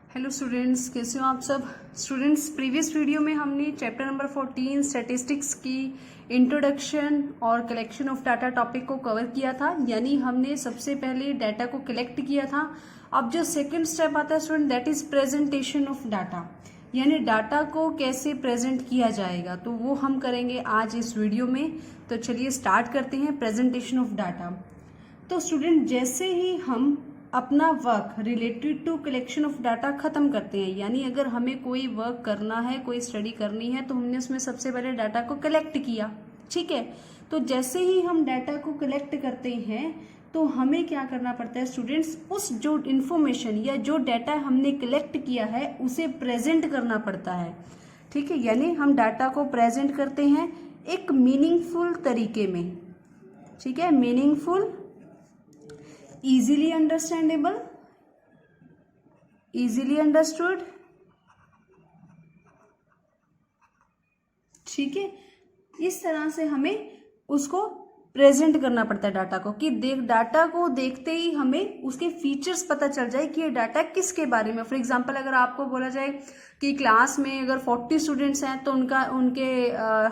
Hello students, कैसे हो आप सब। स्टूडेंट्स, प्रीवियस वीडियो में हमने चैप्टर नंबर 14 स्टैटिस्टिक्स की इंट्रोडक्शन और कलेक्शन ऑफ डाटा टॉपिक को कवर किया था। यानी हमने सबसे पहले डाटा को कलेक्ट किया था। अब जो सेकंड स्टेप आता है student, that is presentation of data, यानी डाटा को कैसे प्रेजेंट किया जाएगा, तो वो हम करेंगे आज इस वीडियो में। तो चलिए स्टार्ट करते हैं प्रेजेंटेशन ऑफ डाटा। तो स्टूडेंट, जैसे ही हम अपना work related to collection of data खत्म करते हैं, यानी अगर हमें कोई वर्क करना है, कोई स्टडी करनी है, तो हमने उसमें सबसे पहले डाटा को कलेक्ट किया, ठीक है। तो जैसे ही हम डाटा को कलेक्ट करते हैं तो हमें क्या करना पड़ता है स्टूडेंट्स, उस जो इन्फॉर्मेशन या जो डाटा हमने कलेक्ट किया है उसे प्रेजेंट करना पड़ता है, ठीक है। यानी हम डाटा को प्रेजेंट करते हैं एक मीनिंगफुल तरीके में, ठीक है। Meaningful, easily understandable, easily understood, ठीक है। इस तरह से हमें उसको प्रेजेंट करना पड़ता है डाटा को, कि डाटा को देखते ही हमें उसके फीचर्स पता चल जाए कि ये डाटा किसके बारे में। फॉर एग्जांपल, अगर आपको बोला जाए कि क्लास में अगर 40 स्टूडेंट्स हैं तो उनके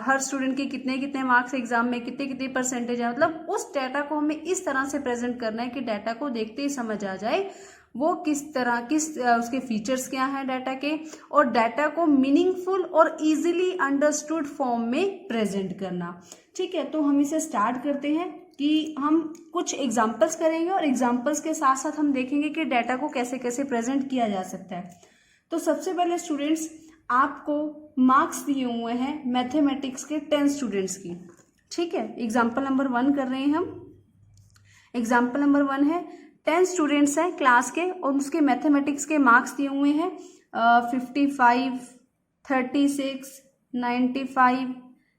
हर स्टूडेंट के कितने कितने मार्क्स एग्जाम में, कितने कितने परसेंटेज है, मतलब उस डाटा को हमें इस तरह से प्रेजेंट करना है कि डाटा को देखते ही समझ आ जाए वो उसके फीचर्स क्या हैं डाटा के, और डाटा को मीनिंगफुल और इजीली अंडरस्टूड फॉर्म में प्रेजेंट करना, ठीक है। तो हम इसे स्टार्ट करते हैं कि हम कुछ एग्जांपल्स करेंगे और एग्जांपल्स के साथ साथ हम देखेंगे कि डाटा को कैसे कैसे प्रेजेंट किया जा सकता है। तो सबसे पहले स्टूडेंट्स, आपको मार्क्स दिए हुए हैं मैथमेटिक्स के 10 स्टूडेंट्स की, ठीक है। एग्जाम्पल नंबर 1 कर रहे हैं हम। एग्जाम्पल नंबर 1 है 10 स्टूडेंट्स हैं क्लास के और उसके मैथमेटिक्स के मार्क्स दिए हुए हैं 55, 36, 95,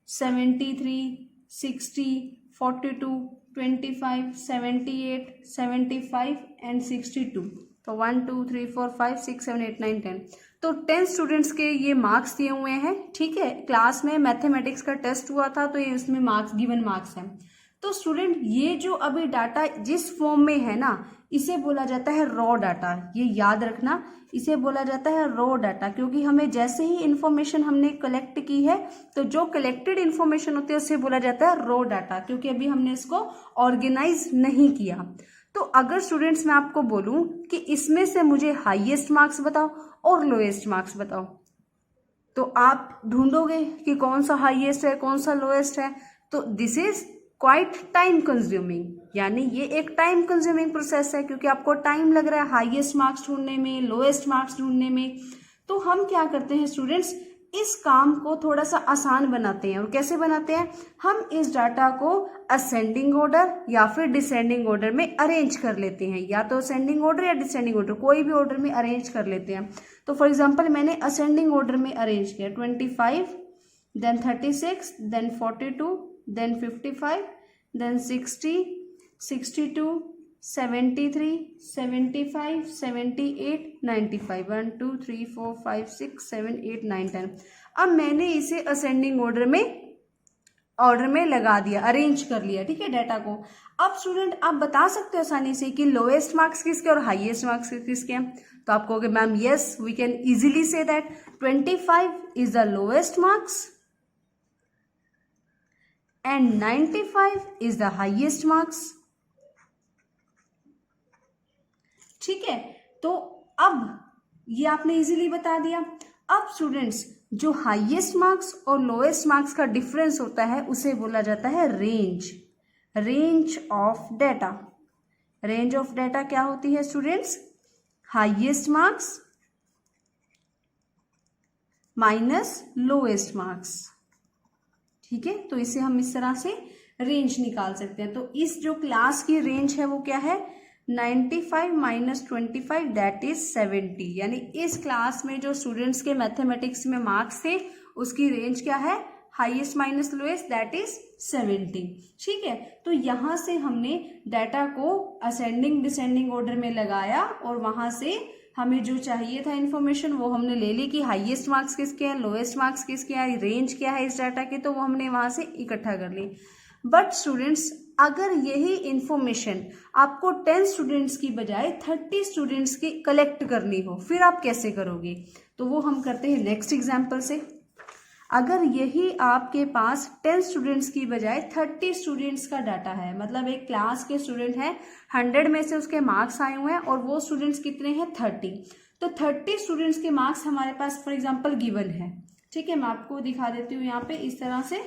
73, 60, 42, 25, 78, 75 एंड 62। तो 1 2 3 4 5 6 7 8 9 10, तो 10 स्टूडेंट्स के ये मार्क्स दिए हुए हैं, ठीक है। क्लास में मैथमेटिक्स का टेस्ट हुआ था तो ये इसमें मार्क्स, गिवन मार्क्स हैं। तो स्टूडेंट, ये जो अभी डाटा जिस फॉर्म में है ना, इसे बोला जाता है रॉ डाटा। ये याद रखना, इसे बोला जाता है रॉ डाटा, क्योंकि हमें जैसे ही इंफॉर्मेशन हमने कलेक्ट की है तो जो कलेक्टेड इंफॉर्मेशन होती है उसे बोला जाता है रॉ डाटा, क्योंकि अभी हमने इसको ऑर्गेनाइज नहीं किया। तो अगर स्टूडेंट्स मैं आपको बोलूं कि इसमें से मुझे हाईएस्ट मार्क्स बताओ और लोएस्ट मार्क्स बताओ, तो आप ढूंढोगे कि कौन सा हाईएस्ट है कौन सा लोएस्ट है। तो this is quiet time consuming, यानी ये एक टाइम कंज्यूमिंग प्रोसेस है, क्योंकि आपको टाइम लग रहा है हाईएस्ट मार्क्स ढूंढने में, लोएस्ट मार्क्स ढूंढने में। तो हम क्या करते हैं स्टूडेंट्स, इस काम को थोड़ा सा आसान बनाते हैं। और कैसे बनाते हैं, हम इस डाटा को असेंडिंग ऑर्डर या फिर डिसेंडिंग ऑर्डर में अरेंज कर लेते हैं, या तो असेंडिंग ऑर्डर या डिसेंडिंग ऑर्डर, कोई भी ऑर्डर में अरेंज कर लेते हैं। तो फॉर एग्जाम्पल, मैंने असेंडिंग ऑर्डर में अरेंज किया 25, देन 36, देन 42, then 55, then 60, 62, 73, 75, 78, 95, 1 2 3 4 5 6 7 8 9 10। अब मैंने इसे असेंडिंग ऑर्डर में लगा दिया, अरेंज कर लिया, ठीक है, डाटा को। अब स्टूडेंट, आप बता सकते हो आसानी से कि लोएस्ट मार्क्स किसके और हाईएस्ट मार्क्स किसके हैं। तो आप कहोगे ma'am yes, we can easily see that 25 is the lowest marks and 95 is the highest marks, ठीक है। तो अब ये आपने इजीली बता दिया। अब स्टूडेंट्स, जो हाईएस्ट मार्क्स और लोएस्ट मार्क्स का डिफरेंस होता है उसे बोला जाता है range, range of data. Range of data क्या होती है students, highest marks minus lowest marks, ठीक है। तो इसे हम इस तरह से रेंज निकाल सकते हैं। तो इस जो क्लास की रेंज है वो क्या है, 95 माइनस 25 दैट इज 70, यानी इस क्लास में जो स्टूडेंट्स के मैथमेटिक्स में मार्क्स थे उसकी रेंज क्या है, highest minus lowest that is 70, ठीक है। तो यहां से हमने डाटा को असेंडिंग डिसेंडिंग ऑर्डर में लगाया और वहां से हमें जो चाहिए था इन्फॉर्मेशन वो हमने ले ली कि हाईएस्ट मार्क्स किसके हैं, लोएस्ट मार्क्स किसके हैं, रेंज क्या है इस डाटा की, तो वो हमने वहां से इकट्ठा कर ली। बट स्टूडेंट्स, अगर यही इंफॉर्मेशन आपको 10 स्टूडेंट्स की बजाय 30 स्टूडेंट्स की कलेक्ट करनी हो, फिर आप कैसे करोगे? तो वो हम करते हैं नेक्स्ट एग्जाम्पल से। अगर यही आपके पास 10 स्टूडेंट्स की बजाय 30 स्टूडेंट्स का डाटा है, मतलब एक क्लास के स्टूडेंट हैं, 100 में से उसके मार्क्स आए हुए हैं और वो स्टूडेंट्स कितने हैं? 30। तो 30 स्टूडेंट्स के मार्क्स हमारे पास फॉर एग्जांपल गिवन है। ठीक है, मैं आपको दिखा देती हूँ यहाँ पे इस तरह से।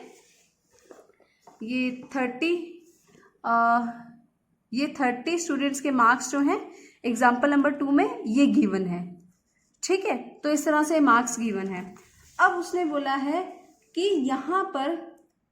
ये 30 स्टूडेंट्स के मार्क्स जो हैं एग्जाम्पल नंबर 2 में ये गिवन है। ठीक है, तो इस तरह से मार्क्स गिवन है। अब उसने बोला है कि यहाँ पर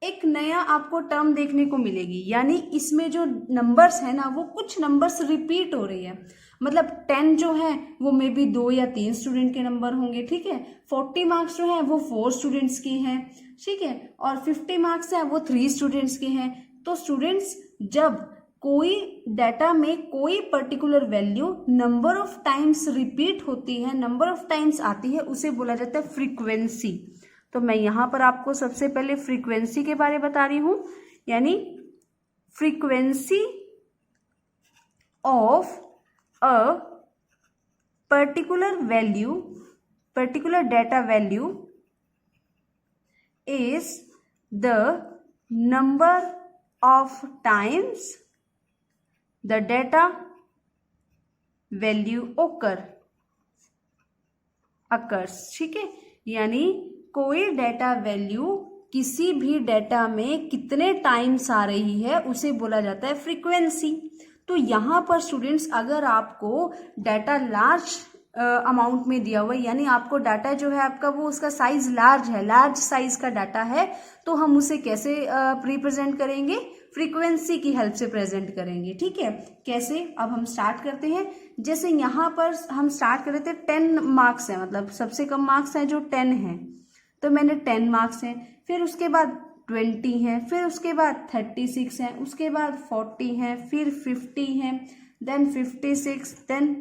एक नया आपको टर्म देखने को मिलेगी, यानी इसमें जो नंबर्स है ना, वो कुछ नंबर्स रिपीट हो रही है। मतलब 10 जो है वो मे बी 2 या 3 स्टूडेंट के नंबर होंगे। ठीक है, 40 मार्क्स जो है वो 4 स्टूडेंट्स के हैं। ठीक है, और 50 मार्क्स है वो 3 स्टूडेंट्स के हैं। तो स्टूडेंट्स, जब कोई डाटा में कोई particular value number of times repeat होती है, नंबर ऑफ टाइम्स आती है, उसे बोला जाता है फ्रीक्वेंसी। तो मैं यहाँ पर आपको सबसे पहले फ्रीक्वेंसी के बारे में बता रही हूँ, यानी frequency of a particular value, particular data value is the number of times the data value occurs। ठीक है, यानी कोई डाटा वैल्यू किसी भी डाटा में कितने टाइम्स आ रही है उसे बोला जाता है फ्रीक्वेंसी। तो यहाँ पर स्टूडेंट्स, अगर आपको डाटा लार्ज अमाउंट में दिया हुआ है, यानी आपको डाटा जो है आपका वो उसका साइज लार्ज है, लार्ज साइज का डाटा है, तो हम उसे कैसे रिप्रेजेंट करेंगे? फ्रीक्वेंसी की हेल्प से प्रेजेंट करेंगे। ठीक है, कैसे? अब हम स्टार्ट करते हैं। जैसे यहाँ पर हम स्टार्ट कर रहे थे, 10 मार्क्स है, मतलब सबसे कम मार्क्स है जो 10 है, तो मैंने 10 मार्क्स हैं, फिर उसके बाद 20 हैं, फिर उसके बाद 36 हैं, उसके बाद 40 हैं, फिर 50 हैं, देन 56, देन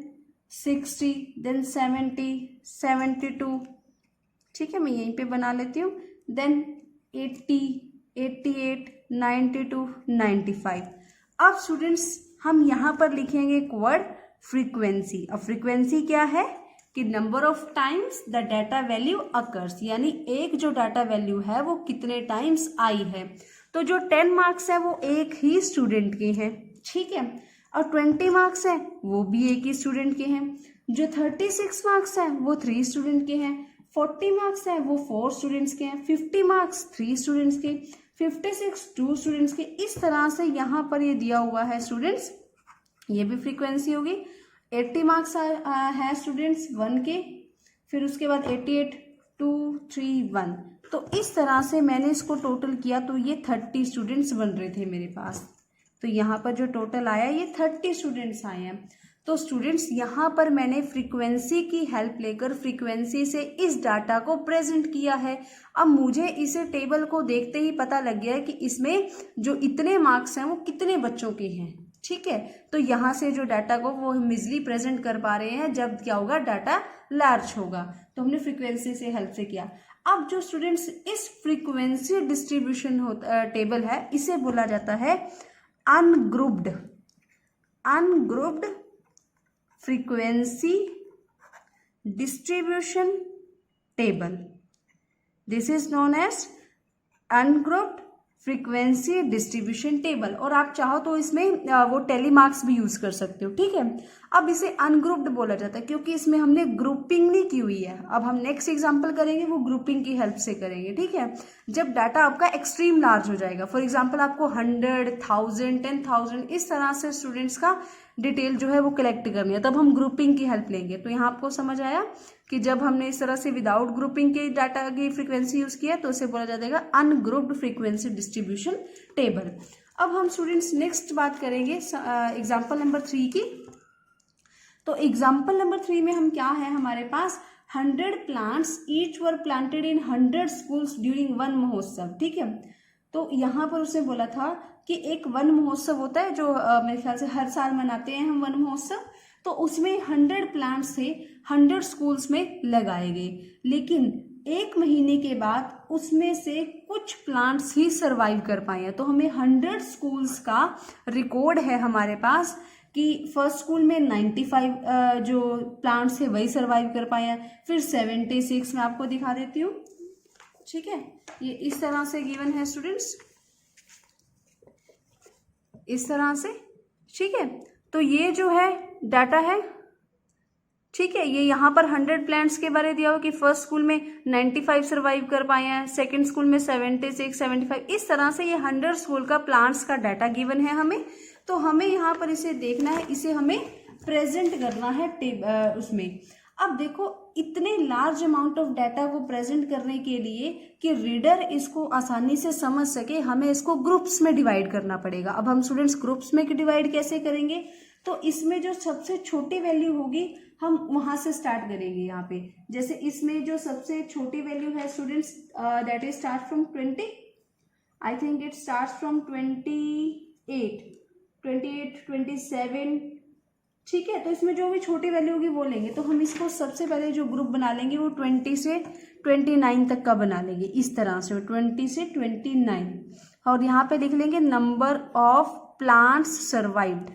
60, देन 70, 72। ठीक है, मैं यहीं पे बना लेती हूँ। देन 80, 88, 92, 95। अब स्टूडेंट्स, हम यहाँ पर लिखेंगे एक वर्ड फ्रीक्वेंसी। अब फ्रीक्वेंसी क्या है कि number of times the data value occurs, यानी एक जो डाटा वैल्यू है वो कितने टाइम्स आई है। तो जो 10 मार्क्स है वो एक ही स्टूडेंट के हैं। ठीक है, और 20 मार्क्स है वो भी एक ही स्टूडेंट के हैं। जो 36 मार्क्स है वो 3 स्टूडेंट के हैं। 40 मार्क्स है वो 4 स्टूडेंट्स के हैं। 50 मार्क्स 3 स्टूडेंट्स के, 56 2 स्टूडेंट्स के। इस तरह से यहाँ पर ये दिया हुआ है स्टूडेंट्स, ये भी फ्रीक्वेंसी होगी। 80 मार्क्स है स्टूडेंट्स 1 के, फिर उसके बाद 88 2 3 1। तो इस तरह से मैंने इसको टोटल किया तो ये 30 स्टूडेंट्स बन रहे थे मेरे पास। तो यहाँ पर जो टोटल आया ये 30 स्टूडेंट्स आए हैं। तो स्टूडेंट्स, यहाँ पर मैंने फ्रीक्वेंसी की हेल्प लेकर फ्रीक्वेंसी से इस डाटा को प्रेजेंट किया है। अब मुझे इसे टेबल को देखते ही पता लग गया है कि इसमें जो इतने मार्क्स हैं वो कितने बच्चों के हैं। ठीक है, तो यहाँ से जो डाटा को वो हम इजिली प्रेजेंट कर पा रहे हैं जब क्या होगा, डाटा लार्ज होगा। तो हमने फ्रीक्वेंसी से हेल्प से किया। अब जो स्टूडेंट्स इस फ्रीक्वेंसी डिस्ट्रीब्यूशन टेबल है, इसे बोला जाता है ungrouped frequency distribution table. This is known as ungrouped frequency distribution table. और आप चाहो तो इसमें वो टेली मार्क्स भी यूज कर सकते हो। ठीक है, अब इसे अनग्रुप्ड बोला जाता है क्योंकि इसमें हमने ग्रुपिंग नहीं की हुई है। अब हम नेक्स्ट एग्जांपल करेंगे वो ग्रुपिंग की हेल्प से करेंगे। ठीक है, जब डाटा आपका एक्सट्रीम लार्ज हो जाएगा, फॉर एग्जांपल आपको 100, 1000, 10,000 इस तरह से स्टूडेंट्स का डिटेल जो है वो कलेक्ट करनी है, तब हम ग्रुपिंग की हेल्प लेंगे। तो यहाँ आपको समझ आया कि जब हमने इस तरह से विदाउट ग्रुपिंग के डाटा की फ्रीक्वेंसी यूज किया तो उसे बोला जाएगा अनग्रुप्ड फ्रीक्वेंसी डिस्ट्रीब्यूशन टेबल। अब हम स्टूडेंट्स नेक्स्ट बात करेंगे एग्जाम्पल नंबर 3 की। तो एग्जाम्पल नंबर 3 में हम क्या है, हमारे पास 100 plants each were planted in 100 schools during one महोत्सव। ठीक है, तो यहाँ पर उसने बोला था कि एक वन महोत्सव होता है जो मेरे ख्याल से हर साल मनाते हैं हम वन महोत्सव। तो उसमें 100 प्लांट्स थे, 100 स्कूल्स में लगाए गए, लेकिन 1 महीने के बाद उसमें से कुछ प्लांट्स ही सरवाइव कर पाए हैं। तो हमें 100 स्कूल्स का रिकॉर्ड है हमारे पास कि फर्स्ट स्कूल में 95 जो प्लांट्स थे वही सरवाइव कर पाए हैं, फिर 76 मैं आपको दिखा देती हूँ। ठीक है, ये इस तरह से गिवन है स्टूडेंट्स, इस तरह से। ठीक है, तो ये जो है डाटा है, ठीक है, ये यहाँ पर 100 प्लांट्स के बारे दिया हो कि फर्स्ट स्कूल में 95 सर्वाइव कर पाए हैं, सेकंड स्कूल में 76, 75, इस तरह से ये 100 स्कूल का प्लांट्स का डाटा गिवन है हमें। तो हमें यहाँ पर इसे देखना है, इसे हमें प्रेजेंट करना है उसमें। अब देखो इतने लार्ज अमाउंट ऑफ डाटा को प्रेजेंट करने के लिए कि रीडर इसको आसानी से समझ सके, हमें इसको ग्रुप्स में डिवाइड करना पड़ेगा। अब हम स्टूडेंट्स ग्रुप्स में डिवाइड कैसे करेंगे? तो इसमें जो सबसे छोटी वैल्यू होगी हम वहां से स्टार्ट करेंगे। यहाँ पे जैसे इसमें जो सबसे छोटी वैल्यू है students that is start from 20, I think it start from 28, 27। ठीक है, तो इसमें जो भी छोटी वैल्यू होगी वो लेंगे। तो हम इसको सबसे पहले जो ग्रुप बना लेंगे वो 20 से 29 तक का बना लेंगे, इस तरह से 20 से 29। और यहाँ पे लिख लेंगे नंबर ऑफ प्लांट्स सर्वाइव्ड,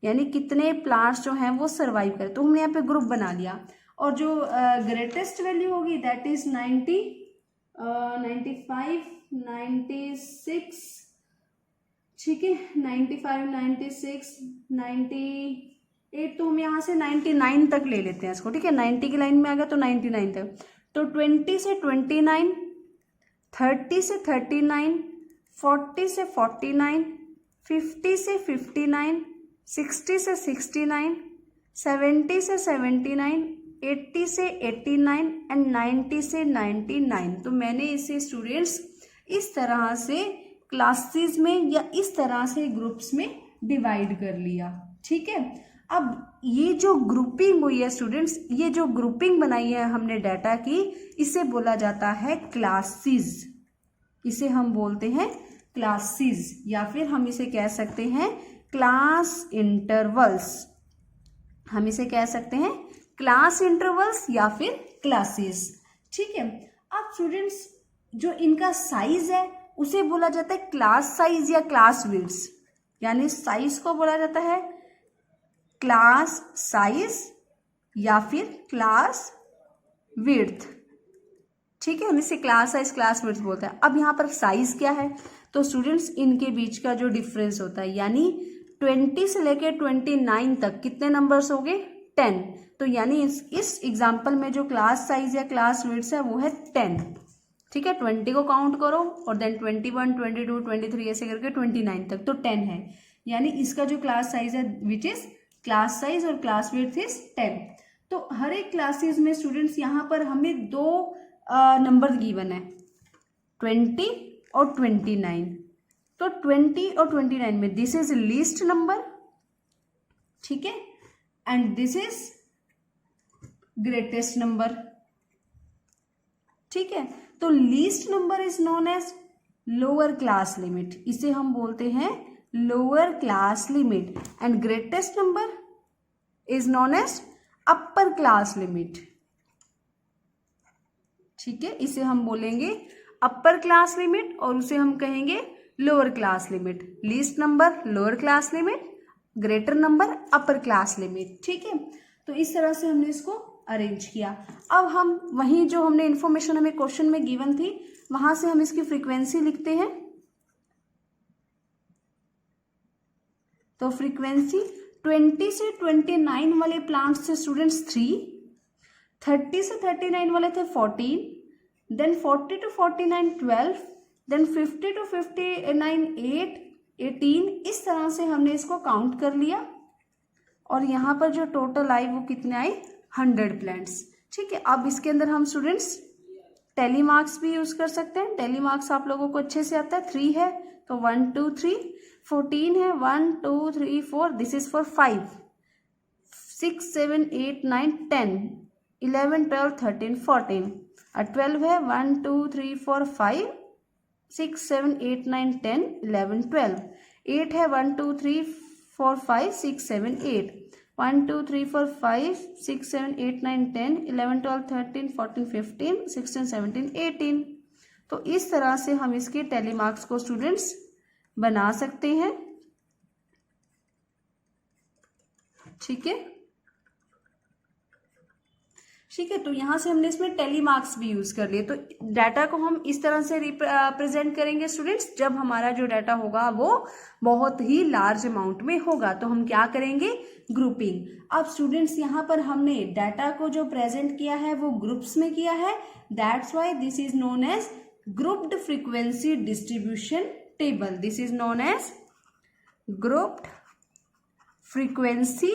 यानी कितने प्लांट्स जो हैं वो सर्वाइव करें। तो हमने यहाँ पे ग्रुप बना लिया। और जो ग्रेटेस्ट वैल्यू होगी दैट इज 90, 95, 96, ठीक है, 95, 96, 98। तो हम यहाँ से 99 तक ले लेते हैं इसको। ठीक है, 90 की लाइन में आ गया तो 99 तक। तो 20 से 29, 30 से 39, 40 से 49, 50 से 59, 60 से 69, 70 से 79, 80 से 89 एंड 90 से 99। तो मैंने इसे स्टूडेंट्स इस तरह से क्लासेस में या इस तरह से ग्रुप्स में डिवाइड कर लिया। ठीक है, अब ये जो ग्रुपिंग हुई है स्टूडेंट्स, ये जो ग्रुपिंग बनाई है हमने डाटा की, इसे बोला जाता है क्लासेस। इसे हम बोलते हैं क्लासेस, या फिर हम इसे कह सकते हैं क्लास इंटरवल्स। हम इसे कह सकते हैं क्लास इंटरवल्स या फिर क्लासेस। ठीक है, अब स्टूडेंट्स जो इनका साइज है उसे बोला जाता है क्लास साइज या क्लास विड्थ, यानी साइज को बोला जाता है क्लास साइज या फिर क्लास विड्थ। ठीक है, हम इसे क्लास साइज क्लास विड्थ बोलते हैं। अब यहाँ पर साइज क्या है? तो स्टूडेंट्स इनके बीच का जो डिफरेंस होता है, यानी 20 से लेके 29 तक कितने नंबर्स हो गए? 10। तो यानी इस एग्जाम्पल में जो क्लास साइज या क्लास विड्थ है वो है 10। ठीक है, 20 को काउंट करो और देन 21, 22, 23 ऐसे करके 29 तक, तो 10 है। यानी इसका जो क्लास साइज है विच इज क्लास साइज और क्लास विड्थ इज 10। तो हर एक क्लासेस में स्टूडेंट्स यहाँ पर हमें दो नंबर गिवन है, 20 और 29। तो 20 और 29 में दिस इज लीस्ट नंबर, ठीक है, and this is greatest number. ठीक है, तो least number is known as lower class limit, इसे हम बोलते हैं lower class limit, and greatest number is known as upper class limit. ठीक है, इसे हम बोलेंगे अपर क्लास लिमिट और उसे हम कहेंगे lower class limit. Least number lower class limit, greater number अपर क्लास लिमिट। ठीक है, तो इस तरह से हमने इसको अरेंज किया। अब हम वहीं जो हमने इंफॉर्मेशन हमें क्वेश्चन में गिवन थी वहां से हम इसकी फ्रीक्वेंसी लिखते हैं। तो फ्रीक्वेंसी 20 से 29 वाले प्लांट्स थे स्टूडेंट्स 3, 30 से 39 वाले थे 14, देन 40 टू 49 12, देन 50 टू 59 8, 18। इस तरह से हमने इसको काउंट कर लिया और यहाँ पर जो टोटल आई वो कितने आई? 100 प्लांट्स। ठीक है, अब इसके अंदर हम स्टूडेंट्स टेली मार्क्स भी यूज कर सकते हैं। टेली मार्क्स आप लोगों को अच्छे से आता है। 3 है तो 1 2 3, 14 है 1 2 3 4, दिस इज फॉर 5, 6 7 8 9 10, 11 12 13 14, और 12 है 1 2 3 4 5 6 7 8 9 10 11 12, 8 है 1 2 3 4 5 6 7 8, 1 2 3 4 5 6 7 8 9 10 11 12 13 14 15 16 17 18। तो इस तरह से हम इसके टैली मार्क्स को स्टूडेंट्स बना सकते हैं। ठीक है, ठीक है। तो यहाँ से हमने इसमें टैली मार्क्स भी यूज कर लिए। तो डाटा को हम इस तरह से रिप्रेजेंट करेंगे स्टूडेंट्स, जब हमारा जो डाटा होगा वो बहुत ही लार्ज अमाउंट में होगा तो हम क्या करेंगे, ग्रुपिंग। अब स्टूडेंट्स यहाँ पर हमने डाटा को जो प्रेजेंट किया है वो ग्रुप्स में किया है, that's why this is known as grouped frequency distribution table. This is known as grouped frequency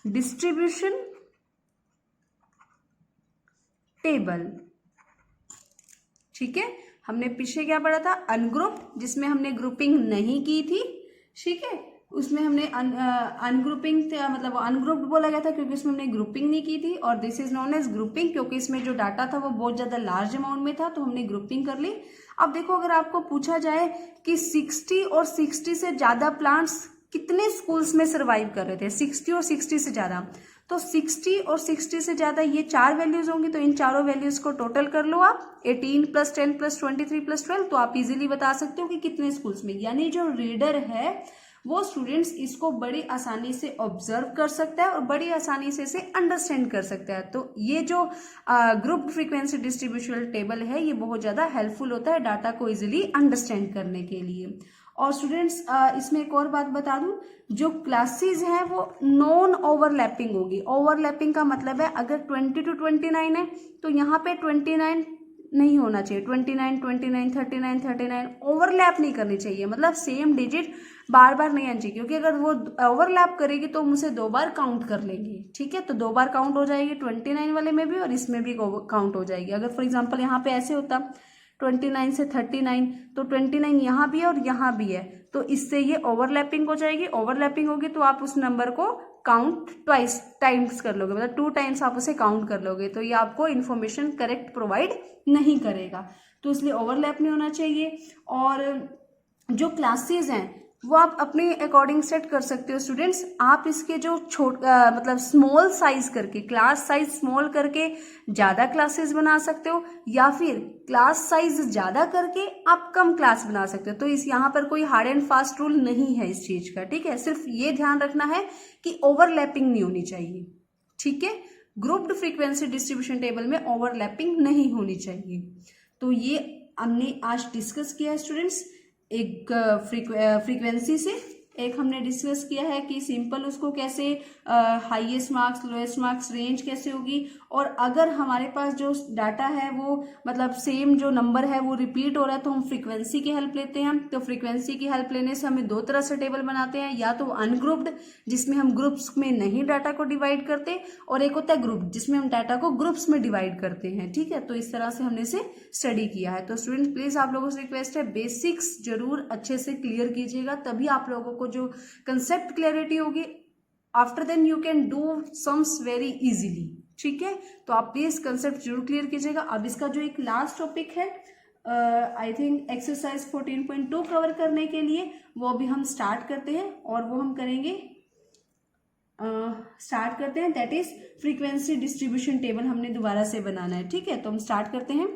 distribution table. ठीक है, हमने पीछे क्या पढ़ा था, अनग्रुप्ड, जिसमें हमने ग्रुपिंग नहीं की थी। ठीक है, उसमें हमने अनग्रुपिंग मतलब अनग्रुप्ड बोला गया था क्योंकि उसमें हमने ग्रुपिंग नहीं की थी। और this is known as grouping क्योंकि इसमें जो डाटा था वो बहुत ज्यादा लार्ज अमाउंट में था तो हमने ग्रुपिंग कर ली। अब देखो, अगर आपको पूछा जाए कि 60 और 60 से ज्यादा प्लांट्स कितने स्कूल्स में सर्वाइव कर रहे थे, 60 और 60 से ज्यादा, तो 60 और 60 से ज्यादा ये 4 वैल्यूज होंगी। तो इन चारों वैल्यूज को टोटल कर लो आप, 18 + 10 + 23 + 12, तो आप इजीली बता सकते हो कि कितने स्कूल्स में। यानी जो रीडर है वो स्टूडेंट्स इसको बड़ी आसानी से ऑब्जर्व कर सकता है और बड़ी आसानी से इसे अंडरस्टैंड कर सकता है। तो ये जो ग्रुप फ्रीक्वेंसी डिस्ट्रीब्यूशन टेबल है ये बहुत ज्यादा हेल्पफुल होता है डाटा को इजीली अंडरस्टैंड करने के लिए। और स्टूडेंट्स इसमें एक और बात बता दूं, जो क्लासेस हैं वो नॉन ओवरलैपिंग होगी। ओवरलैपिंग का मतलब है अगर 20 to 29 है तो यहाँ पे 29 नहीं होना चाहिए, 29 29 39 39 ओवरलैप नहीं करनी चाहिए, मतलब सेम डिजिट बार बार नहीं आनी चाहिए, क्योंकि अगर वो ओवरलैप करेगी तो हम उसे 2 बार काउंट कर लेंगे। ठीक है, तो 2 बार काउंट हो जाएगी 29 वाले में भी और इसमें भी काउंट हो जाएगी। अगर फॉर एग्जाम्पल यहाँ पे ऐसे होता 29 से 39 तो 29 यहाँ भी है और यहाँ भी है, तो इससे ये ओवरलैपिंग हो जाएगी। ओवरलैपिंग होगी तो आप उस नंबर को काउंट ट्वाइस टाइम्स कर लोगे, मतलब 2 टाइम्स आप उसे काउंट कर लोगे, तो ये आपको इन्फॉर्मेशन करेक्ट प्रोवाइड नहीं करेगा, तो इसलिए ओवरलैप नहीं होना चाहिए। और जो क्लासेस हैं वो आप अपने अकॉर्डिंग सेट कर सकते हो स्टूडेंट्स। आप इसके जो मतलब स्मॉल साइज करके, क्लास साइज स्मॉल करके ज्यादा क्लासेस बना सकते हो, या फिर क्लास साइज ज्यादा करके आप कम क्लास बना सकते हो। तो इस यहाँ पर कोई हार्ड एंड फास्ट रूल नहीं है इस चीज का। ठीक है, सिर्फ ये ध्यान रखना है कि ओवरलैपिंग नहीं होनी चाहिए। ठीक है, ग्रुप्ड फ्रीक्वेंसी डिस्ट्रीब्यूशन टेबल में ओवरलैपिंग नहीं होनी चाहिए। तो ये हमने आज डिस्कस किया है स्टूडेंट्स, एक फ्रीक्वेंसी से एक हमने डिस्कस किया है कि सिंपल उसको कैसे highest marks lowest marks range कैसे होगी, और अगर हमारे पास जो डाटा है वो मतलब सेम जो नंबर है वो रिपीट हो रहा है तो हम फ्रीक्वेंसी की हेल्प लेते हैं। तो फ्रीक्वेंसी की हेल्प लेने से हमें 2 तरह से टेबल बनाते हैं, या तो अनग्रुप्ड जिसमें हम ग्रुप्स में नहीं डाटा को डिवाइड करते, और एक होता है ग्रुप जिसमें हम डाटा को ग्रुप्स में डिवाइड करते हैं। ठीक है, तो इस तरह से हमने इसे स्टडी किया है। तो स्टूडेंट प्लीज आप लोगों से रिक्वेस्ट है बेसिक्स जरूर अच्छे से क्लियर कीजिएगा, तभी आप लोगों को जो कंसेप्ट क्लैरिटी होगी after then you can do sums very easily. ठीक है, तो आप प्लीज कंसेप्ट जरूर क्लियर कीजिएगा। अब इसका जो एक लास्ट टॉपिक है आई थिंक एक्सरसाइज 14.2 कवर करने के लिए वो अभी हम स्टार्ट करते हैं, और वो हम करेंगे स्टार्ट करते हैं, that is frequency distribution table हमने दोबारा से बनाना है। ठीक है, तो हम स्टार्ट करते हैं।